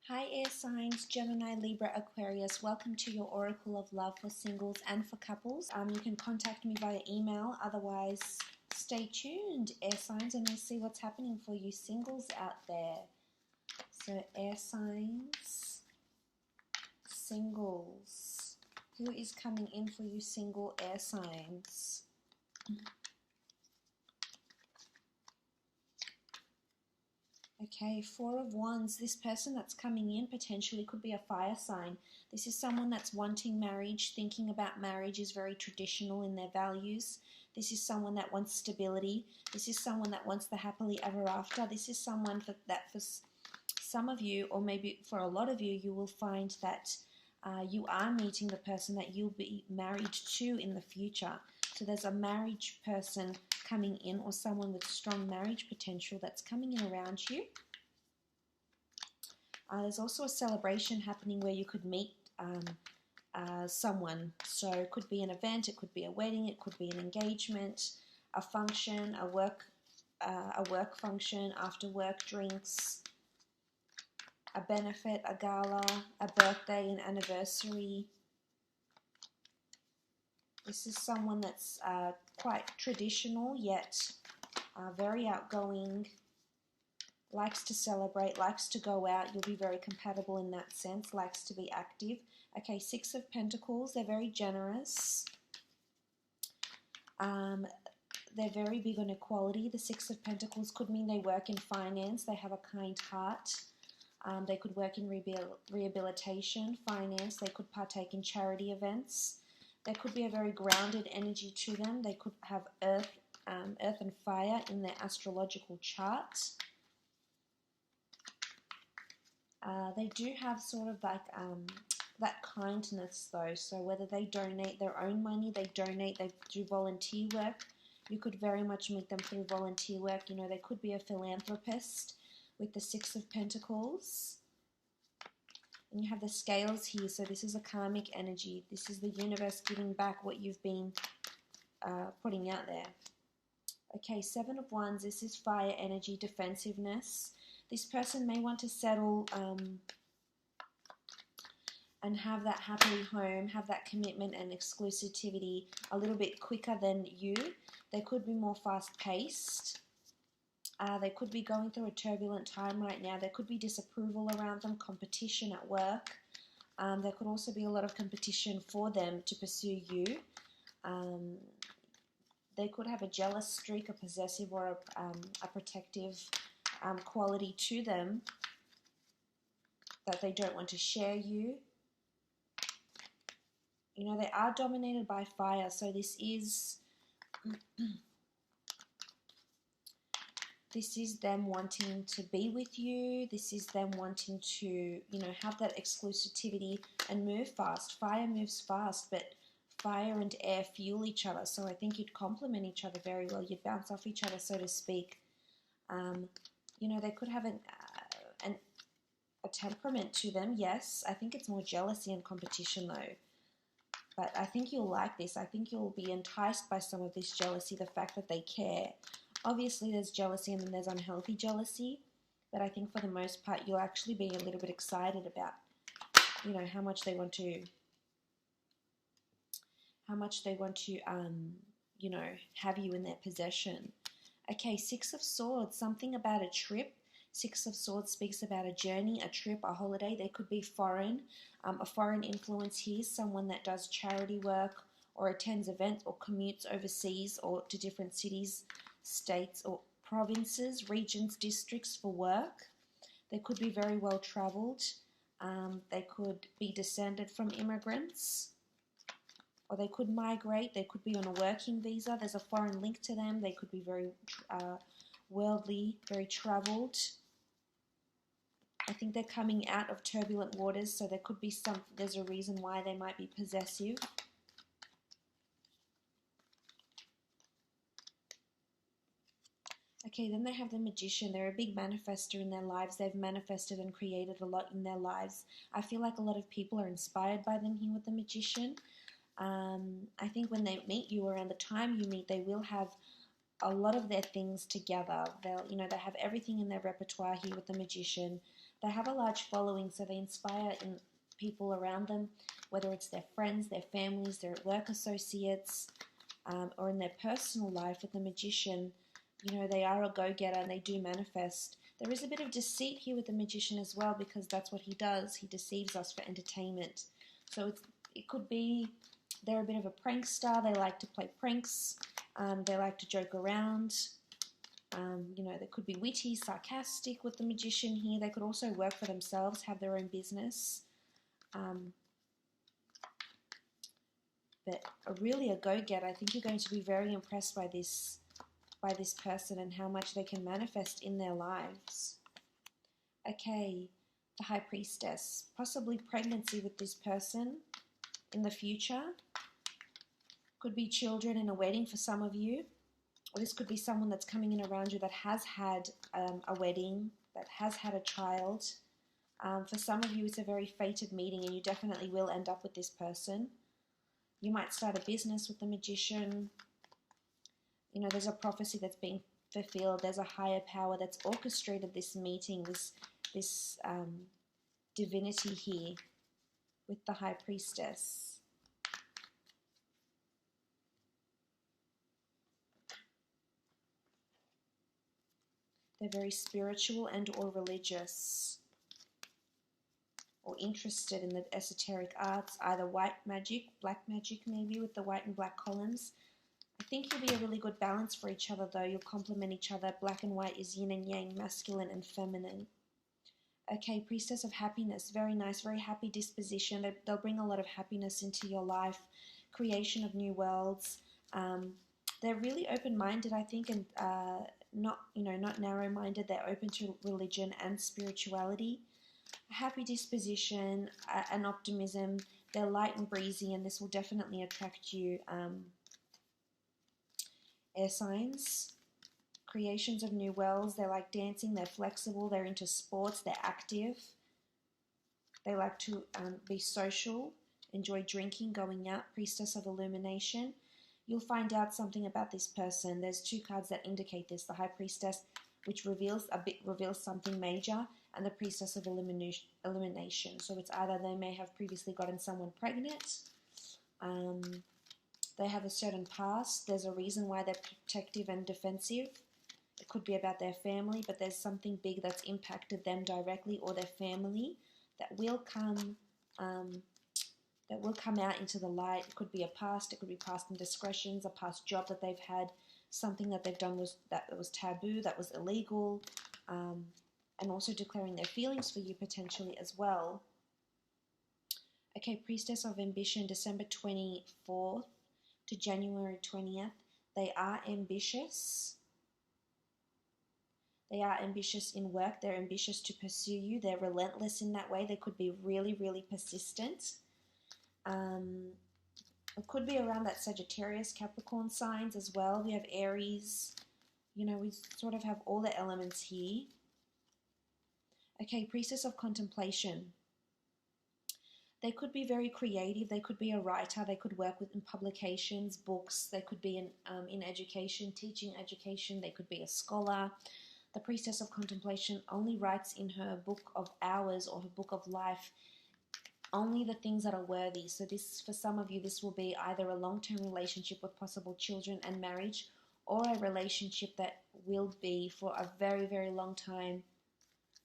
Hi air signs, Gemini, Libra, Aquarius. Welcome to your Oracle of Love for singles and for couples. You can contact me via email. Otherwise, stay tuned, air signs, and we'll see what's happening for you singles out there. So air signs, singles. Who is coming in for you single air signs? Okay, Four of Wands. This person that's coming in potentially could be a fire sign. This is someone that's wanting marriage, thinking about marriage, is very traditional in their values. This is someone that wants stability. This is someone that wants the happily ever after. This is someone that for some of you, or maybe for a lot of you, you will find that you are meeting the person that you'll be married to in the future. So there's a marriage person coming in, or someone with strong marriage potential that's coming in around you. There's also a celebration happening where you could meet someone. So it could be an event, it could be a wedding, it could be an engagement, a function, a work function, after work drinks, a benefit, a gala, a birthday, an anniversary. This is someone that's quite traditional, yet very outgoing, likes to celebrate, likes to go out. You'll be very compatible in that sense, likes to be active. Okay, Six of Pentacles. They're very generous. They're very big on equality. The Six of Pentacles could mean they work in finance. They have a kind heart. They could work in rehabilitation, finance. They could partake in charity events. There could be a very grounded energy to them. They could have earth and fire in their astrological chart. They do have sort of like that kindness though. So whether they donate their own money, they do volunteer work. You could very much meet them through volunteer work. You know, they could be a philanthropist with the Six of Pentacles. And you have the scales here, so this is a karmic energy. This is the universe giving back what you've been putting out there. Okay, Seven of Wands. This is fire energy, defensiveness. This person may want to settle and have that happy home, have that commitment and exclusivity a little bit quicker than you. They could be more fast-paced. They could be going through a turbulent time right now. There could be disapproval around them, competition at work. There could also be a lot of competition for them to pursue you. They could have a jealous streak, a possessive, or a protective quality to them that they don't want to share you. You know, they are dominated by fire, so this is... This is them wanting to be with you. This is them wanting to, you know, have that exclusivity and move fast. Fire moves fast, but fire and air fuel each other. So I think you'd complement each other very well. You'd bounce off each other, so to speak. You know, they could have a temperament to them, yes. I think it's more jealousy and competition, though. But I think you'll like this. I think you'll be enticed by some of this jealousy, the fact that they care. Obviously, there's jealousy and then there's unhealthy jealousy, but I think for the most part, you'll actually be a little bit excited about, you know, how much they want to, you know, have you in their possession. Okay, Six of Swords, something about a trip. Six of Swords speaks about a journey, a trip, a holiday. They could be foreign, a foreign influence here, someone that does charity work or attends events or commutes overseas or to different cities, states or provinces, regions, districts for work. They could be very well travelled. They could be descended from immigrants, or they could migrate. They could be on a working visa. There's a foreign link to them. They could be very worldly, very travelled. I think they're coming out of turbulent waters, so there could be there's a reason why they might be possessive. Okay, then they have the Magician. They're a big manifester in their lives. They've manifested and created a lot in their lives. I feel like a lot of people are inspired by them here with the Magician. I think when they meet you, around the time you meet, they will have a lot of their things together. They'll, you know, they have everything in their repertoire here with the Magician. They have a large following, so they inspire in people around them, whether it's their friends, their families, their work associates, or in their personal life. With the Magician, you know, they are a go-getter and they do manifest. There is a bit of deceit here with the Magician as well, because that's what he does. He deceives us for entertainment. So it could be they're a bit of a prankster. They like to play pranks. They like to joke around. You know, they could be witty, sarcastic with the Magician here. They could also work for themselves, have their own business. But really a go-getter. I think you're going to be very impressed by this person and how much they can manifest in their lives. Okay, the High Priestess. Possibly pregnancy with this person in the future. Could be children in a wedding for some of you. Or this could be someone that's coming in around you that has had a wedding, that has had a child. For some of you, it's a very fated meeting, and you definitely will end up with this person. You might start a business with the Magician. You know, there's a prophecy that's being fulfilled. There's a higher power that's orchestrated this meeting, this divinity here with the High Priestess. They're very spiritual and or religious, or interested in the esoteric arts, either white magic, black magic maybe, with the white and black columns. I think you'll be a really good balance for each other though. You'll complement each other. Black and white is yin and yang, masculine and feminine. Okay, Priestess of Happiness. Very nice, very happy disposition. They'll bring a lot of happiness into your life. Creation of new worlds. They're really open-minded, I think, and not narrow-minded. They're open to religion and spirituality. A happy disposition, an optimism. They're light and breezy, and this will definitely attract you. Air signs. Creations of new worlds. They like dancing. They're flexible. They're into sports. They're active. They like to be social, enjoy drinking, going out. Priestess of Illumination. You'll find out something about this person. There's two cards that indicate this. The High Priestess, which reveals something major, and the Priestess of Elimination. So it's either they may have previously gotten someone pregnant, they have a certain past, there's a reason why they're protective and defensive. It could be about their family, but there's something big that's impacted them directly or their family that will come out into the light. It could be a past, it could be past indiscretions, a past job that they've had, something that they've done that was taboo, that was illegal, and also declaring their feelings for you potentially as well. Okay, Priestess of Ambition, December 24th to January 20th. They are ambitious. They are ambitious in work. They're ambitious to pursue you. They're relentless in that way. They could be really, really persistent. It could be around that Sagittarius, Capricorn signs as well. We have Aries. You know, we sort of have all the elements here. Okay, Priestess of Contemplation. They could be very creative. They could be a writer. They could work in publications, books. They could be in education, teaching education. They could be a scholar. The Priestess of Contemplation only writes in her book of hours or her book of life only the things that are worthy. So this, for some of you, this will be either a long-term relationship with possible children and marriage, or a relationship that will be for a very, very long time,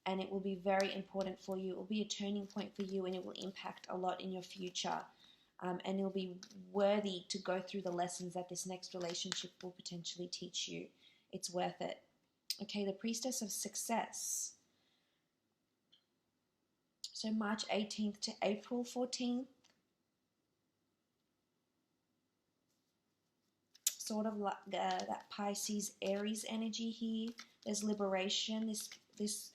and it will be very important for you. It will be a turning point for you, and it will impact a lot in your future. And it'll be worthy to go through the lessons that this next relationship will potentially teach you. It's worth it. Okay, the Priestess of Success. So March 18th to April 14th. Sort of like that Pisces Aries energy here. There's liberation. This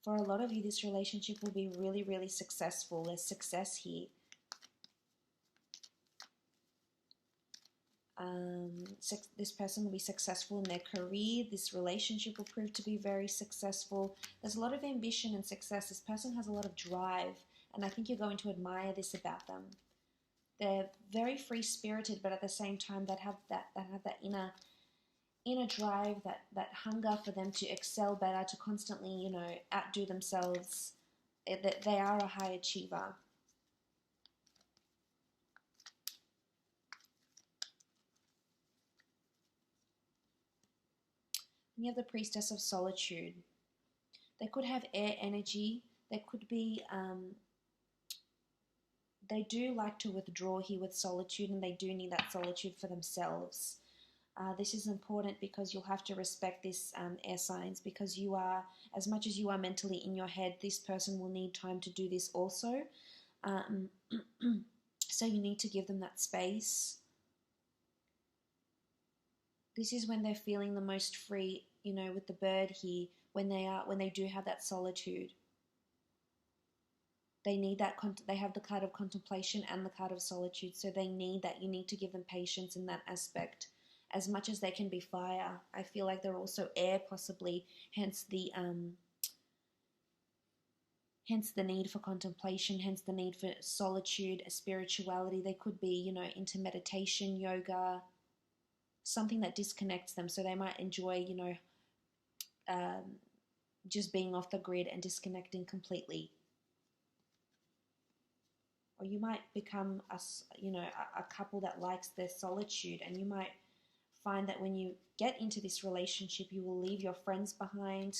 for a lot of you, this relationship will be really, really successful. There's success here. This person will be successful in their career. This relationship will prove to be very successful. There's a lot of ambition and success. This person has a lot of drive, and I think you're going to admire this about them. They're very free-spirited, but at the same time, that have that inner drive, that hunger for them to excel better, to constantly, outdo themselves. They are a high achiever. You have the Priestess of Solitude. They could have air energy. They could be, they do like to withdraw here with solitude, and they do need that solitude for themselves. This is important because you'll have to respect this, air signs, because you are, as much as you are mentally in your head, this person will need time to do this also. So you need to give them that space. This is when they're feeling the most free, you know, with the bird here, when they do have that solitude. They need that, they have the card of contemplation and the card of solitude, so they need that. You need to give them patience in that aspect. As much as they can be fire, I feel like they're also air, possibly, hence the need for contemplation, hence the need for solitude, spirituality. They could be, you know, into meditation, yoga, something that disconnects them, so they might enjoy, you know, just being off the grid and disconnecting completely. Or you might become a couple that likes their solitude, and you might find that when you get into this relationship, you will leave your friends behind,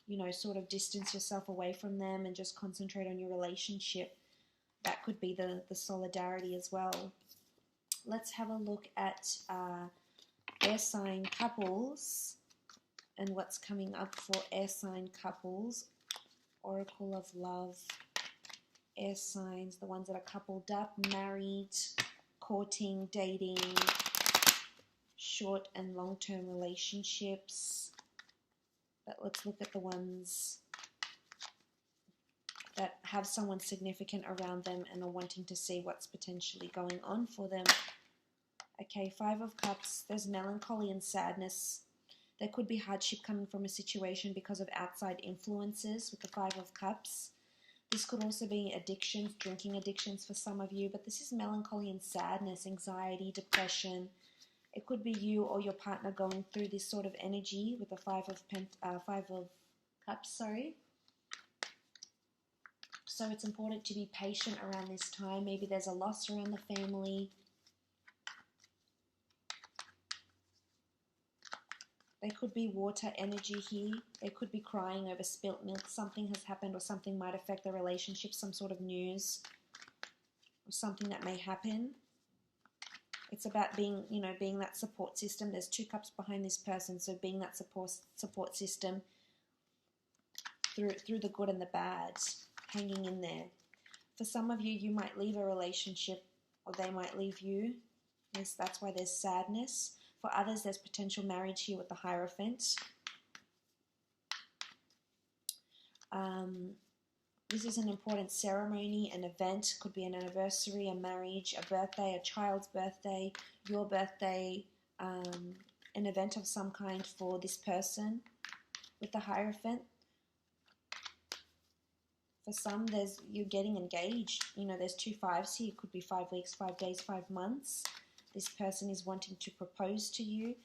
you know, sort of distance yourself away from them and just concentrate on your relationship. That could be the solidarity as well. Let's have a look at air sign couples and what's coming up for air sign couples. Oracle of Love. Air signs, the ones that are coupled up, married, courting, dating, short and long-term relationships. But let's look at the ones that have someone significant around them and are wanting to see what's potentially going on for them. Okay, Five of Cups. There's melancholy and sadness. There could be hardship coming from a situation because of outside influences with the Five of Cups. This could also be addictions, drinking addictions for some of you, but this is melancholy and sadness, anxiety, depression. It could be you or your partner going through this sort of energy with the Five of Cups, sorry. So it's important to be patient around this time. Maybe there's a loss around the family. There could be water energy here. They could be crying over spilt milk. Something has happened or something might affect the relationship, some sort of news or something that may happen. It's about being, you know, being that support system. There's two cups behind this person, so being that support system through the good and the bad, hanging in there. For some of you, you might leave a relationship or they might leave you. Yes, that's why there's sadness. For others, there's potential marriage here with the Hierophant. This is an important ceremony, an event. Could be an anniversary, a marriage, a birthday, a child's birthday, your birthday, an event of some kind for this person with the Hierophant. For some, you're getting engaged. You know, there's two fives here. It could be 5 weeks, 5 days, 5 months. This person is wanting to propose to you.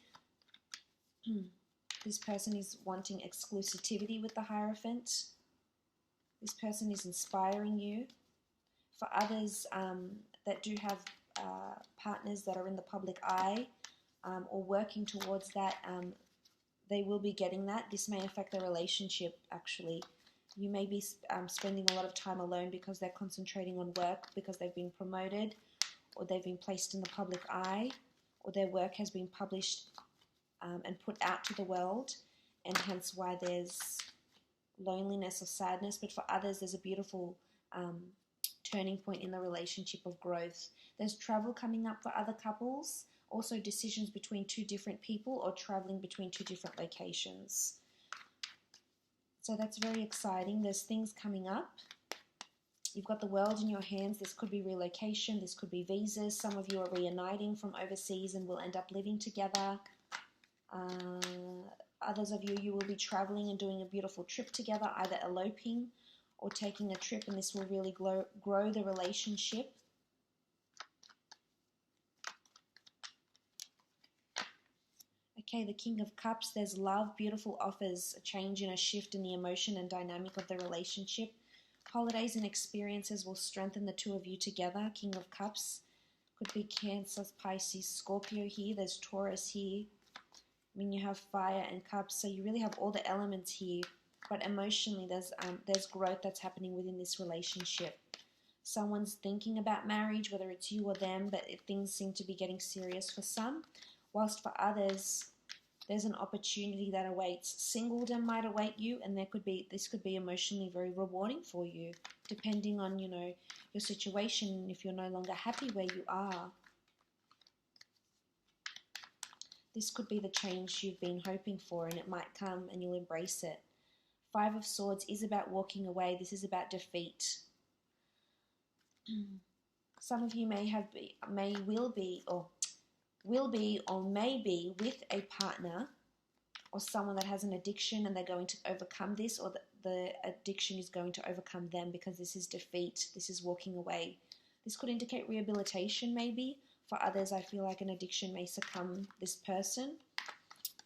This person is wanting exclusivity with the Hierophant. This person is inspiring you. For others that do have partners that are in the public eye or working towards that, they will be getting that. This may affect their relationship, actually. You may be spending a lot of time alone because they're concentrating on work, because they've been promoted, or they've been placed in the public eye, or their work has been published and put out to the world, and hence why there's loneliness or sadness. But for others, there's a beautiful turning point in the relationship of growth. There's travel coming up for other couples, also decisions between two different people or traveling between two different locations. So that's very exciting. There's things coming up. You've got the world in your hands. This could be relocation. This could be visas. Some of you are reuniting from overseas and will end up living together. Others of you will be traveling and doing a beautiful trip together, either eloping or taking a trip, and this will really grow the relationship. Okay, the King of Cups, there's love, beautiful offers, a change and a shift in the emotion and dynamic of the relationship. Holidays and experiences will strengthen the two of you together. King of Cups. Could be Cancer, Pisces, Scorpio here. There's Taurus here. I mean, you have fire and cups, so you really have all the elements here. But emotionally, there's growth that's happening within this relationship. Someone's thinking about marriage, whether it's you or them, but things seem to be getting serious for some. Whilst for others, there's an opportunity that awaits. Singledom might await you, and this could be emotionally very rewarding for you, depending on, you know, your situation, if you're no longer happy where you are. This could be the change you've been hoping for, and it might come and you'll embrace it. Five of Swords is about walking away. This is about defeat. Some of you will be or may be with a partner or someone that has an addiction, and they're going to overcome this, or the addiction is going to overcome them, because this is defeat. This is walking away. This could indicate rehabilitation maybe. For others, I feel like an addiction may succumb this person.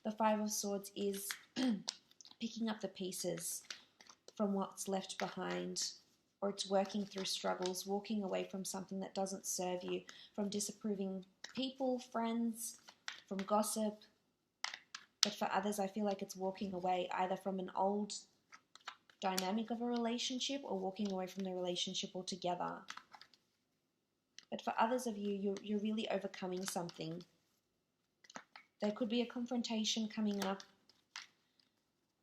The Five of Swords is picking up the pieces from what's left behind, or it's working through struggles, walking away from something that doesn't serve you, from disapproving people, friends, from gossip. But for others, I feel like it's walking away either from an old dynamic of a relationship or walking away from the relationship altogether. But for others of you, you're really overcoming something. There could be a confrontation coming up.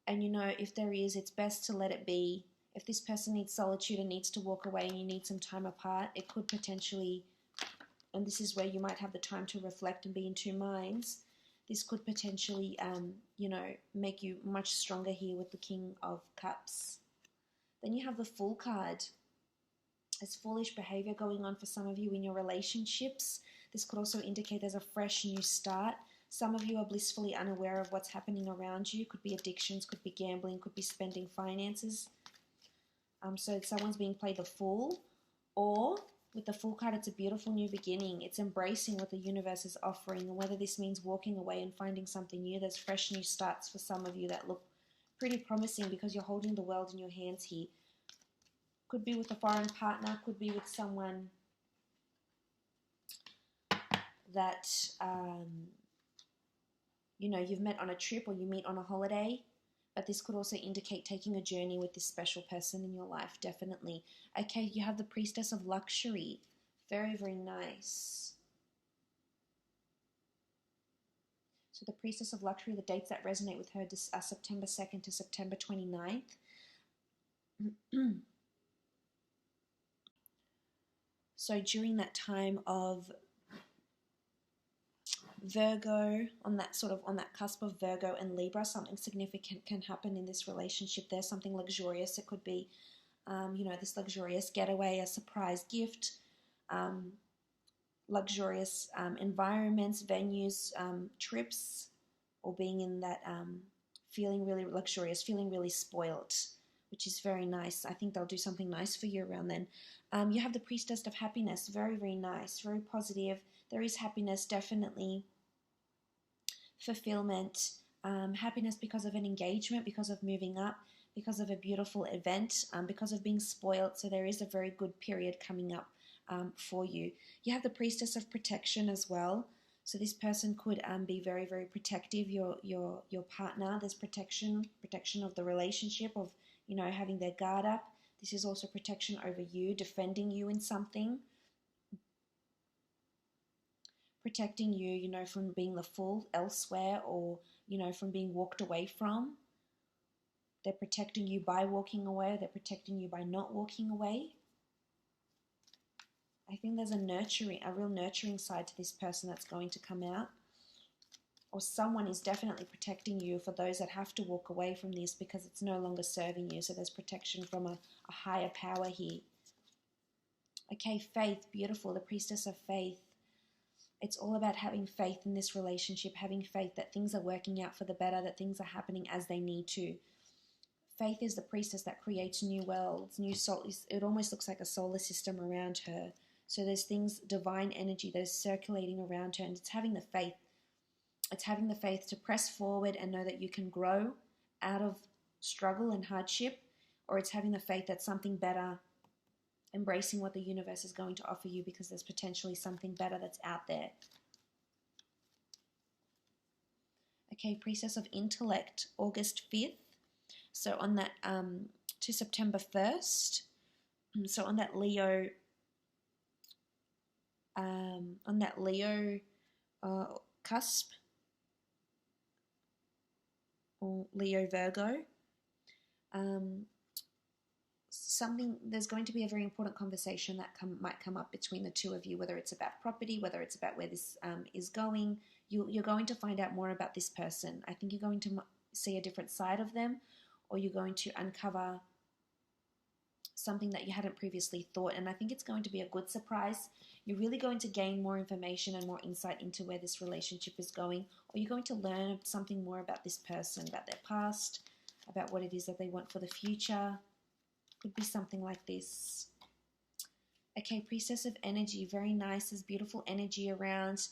And you know, if there is, it's best to let it be. If this person needs solitude and needs to walk away and you need some time apart, it could potentially, and this is where you might have the time to reflect and be in two minds, this could potentially, you know, make you much stronger here with the King of Cups. Then you have the Fool card. There's foolish behavior going on for some of you in your relationships. This could also indicate there's a fresh new start. Some of you are blissfully unaware of what's happening around you. Could be addictions, could be gambling, could be spending finances. So someone's being played the fool. Or with the Fool card, it's a beautiful new beginning. It's embracing what the universe is offering. And whether this means walking away and finding something new, there's fresh new starts for some of you that look pretty promising, because you're holding the world in your hands here. Could be with a foreign partner, could be with someone that, you know, you've met on a trip or you meet on a holiday. But this could also indicate taking a journey with this special person in your life, definitely. Okay, you have the Priestess of Luxury. Very, very nice. So the Priestess of Luxury, the dates that resonate with her are September 2nd to September 29th. So during that time of Virgo, on that cusp of Virgo and Libra, something significant can happen in this relationship. There's something luxurious. It could be, you know, this luxurious getaway, a surprise gift, luxurious environments, venues, trips, or being in that feeling really luxurious, feeling really spoilt, which is very nice. I think they'll do something nice for you around then. You have the Priestess of Happiness. Very, very nice, very positive. There is happiness, definitely. Fulfillment. Happiness because of an engagement, because of moving up, because of a beautiful event, because of being spoiled. So there is a very good period coming up for you. You have the Priestess of Protection as well. So this person could be very, very protective. Your partner. There's protection of the relationship, of, you know, having their guard up. This is also protection over you, defending you in something. Protecting you, you know, from being the fool elsewhere, or, you know, from being walked away from. They're protecting you by walking away. They're protecting you by not walking away. I think there's a real nurturing side to this person that's going to come out. Or someone is definitely protecting you for those that have to walk away from this because it's no longer serving you. So there's protection from a higher power here. Okay, faith, beautiful, the Priestess of Faith. It's all about having faith in this relationship, having faith that things are working out for the better, that things are happening as they need to. Faith is the priestess that creates new worlds, new soul. It almost looks like a solar system around her. So there's things, divine energy that is circulating around her, and it's having the faith. It's having the faith to press forward and know that you can grow out of struggle and hardship, or it's having the faith that something better, embracing what the universe is going to offer you, because there's potentially something better that's out there. Okay, Priestess of Intellect, August 5th. So on that, to September 1st. So on that Leo, cusp, or Leo Virgo, there's going to be a very important conversation that might come up between the two of you, whether it's about property, whether it's about where this is going. You're going to find out more about this person. I think you're going to see a different side of them, or you're going to uncover something that you hadn't previously thought, and I think it's going to be a good surprise. You're really going to gain more information and more insight into where this relationship is going, or you're going to learn something more about this person, about their past, about what it is that they want for the future. Could be something like this. Okay, Priestess of Energy, very nice. There's beautiful energy around.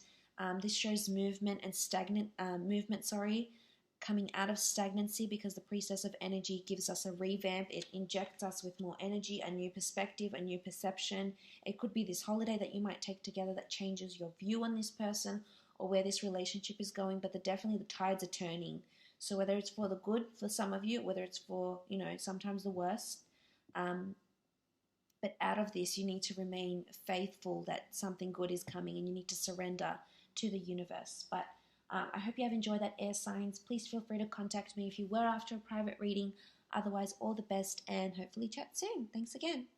This shows movement and coming out of stagnancy, because the Priestess of Energy gives us a revamp. It injects us with more energy, a new perspective, a new perception. It could be this holiday that you might take together that changes your view on this person or where this relationship is going, but definitely the tides are turning. So whether it's for the good for some of you, whether it's for, sometimes the worst, but out of this, you need to remain faithful that something good is coming, and you need to surrender to the universe. But I hope you have enjoyed that, air signs. Please feel free to contact me if you were after a private reading. Otherwise, all the best, and hopefully chat soon. Thanks again.